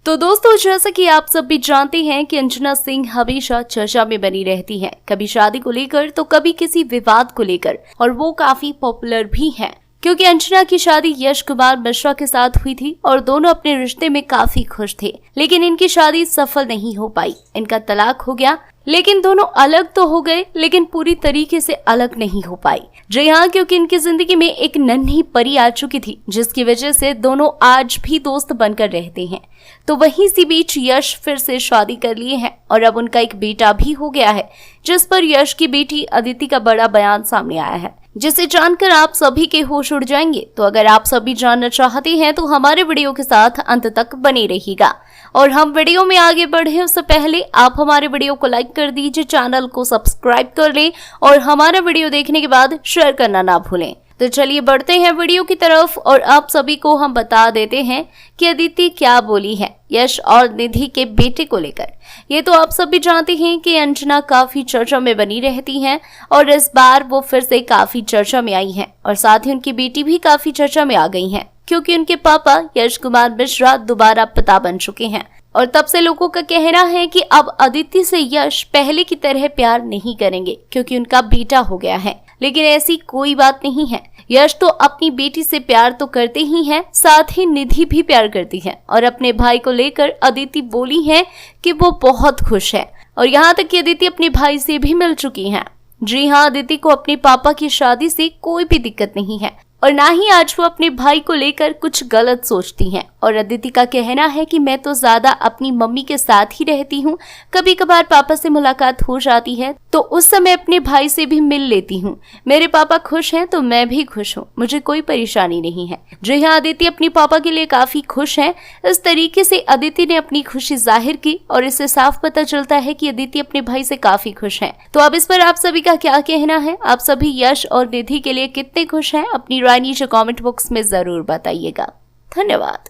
तो दोस्तों, जैसा कि आप सब भी जानते हैं कि अंजना सिंह हमेशा चर्चा में बनी रहती हैं, कभी शादी को लेकर तो कभी किसी विवाद को लेकर, और वो काफी पॉपुलर भी हैं क्योंकि अंजना की शादी यश कुमार मिश्रा के साथ हुई थी और दोनों अपने रिश्ते में काफी खुश थे। लेकिन इनकी शादी सफल नहीं हो पाई, इनका तलाक हो गया। लेकिन दोनों अलग तो हो गए, लेकिन पूरी तरीके से अलग नहीं हो पाई। जी हाँ, क्योंकि इनकी जिंदगी में एक नन्ही परी आ चुकी थी, जिसकी वजह से दोनों आज भी दोस्त बनकर रहते हैं। तो वहीं इसी बीच यश फिर से शादी कर लिए हैं और अब उनका एक बेटा भी हो गया है, जिस पर यश की बेटी अदिति का बड़ा बयान सामने आया है, जिसे जानकर आप सभी के होश उड़ जाएंगे। तो अगर आप सभी जानना चाहते हैं तो हमारे वीडियो के साथ अंत तक बने रहिएगा। और हम वीडियो में आगे बढ़े उससे पहले आप हमारे वीडियो को लाइक कर दीजिए, चैनल को सब्सक्राइब कर लें और हमारा वीडियो देखने के बाद शेयर करना ना भूलें। तो चलिए बढ़ते हैं वीडियो की तरफ और आप सभी को हम बता देते हैं कि अदिति क्या बोली है यश और निधि के बेटे को लेकर। ये तो आप सभी जानते हैं कि अंजना काफी चर्चा में बनी रहती हैं और इस बार वो फिर से काफी चर्चा में आई हैं और साथ ही उनकी बेटी भी काफी चर्चा में आ गई हैं, क्योंकि उनके पापा यश कुमार मिश्रा दोबारा पिता बन चुके हैं। और तब से लोगों का कहना है कि अब अदिति से यश पहले की तरह प्यार नहीं करेंगे क्योंकि उनका बेटा हो गया है। लेकिन ऐसी कोई बात नहीं है। यश तो अपनी बेटी से प्यार तो करते ही हैं, साथ ही निधि भी प्यार करती है और अपने भाई को लेकर अदिति बोली है कि वो बहुत खुश है और यहाँ तक कि अदिति अपने भाई से भी मिल चुकी हैं। जी हाँ, अदिति को अपने पापा की शादी से कोई भी दिक्कत नहीं है और ना ही आज वो अपने भाई को लेकर कुछ गलत सोचती हैं। और अदिति का कहना है कि मैं तो ज्यादा अपनी मम्मी के साथ ही रहती हूँ, कभी कभार पापा से मुलाकात हो जाती है तो उस समय अपने भाई से भी मिल लेती हूँ। मेरे पापा खुश हैं तो मैं भी खुश हूँ, मुझे कोई परेशानी नहीं है। जी हाँ, अदिति अपने पापा के लिए काफी खुश है। इस तरीके से अदिति ने अपनी खुशी जाहिर की और इससे साफ पता चलता है कि अदिति अपने भाई से काफी खुश है। तो अब इस पर आप सभी का क्या कहना है? आप सभी यश और निधि के लिए कितने खुश हैं? अपनी राय नीचे कमेंट बॉक्स में जरूर बताइएगा। धन्यवाद।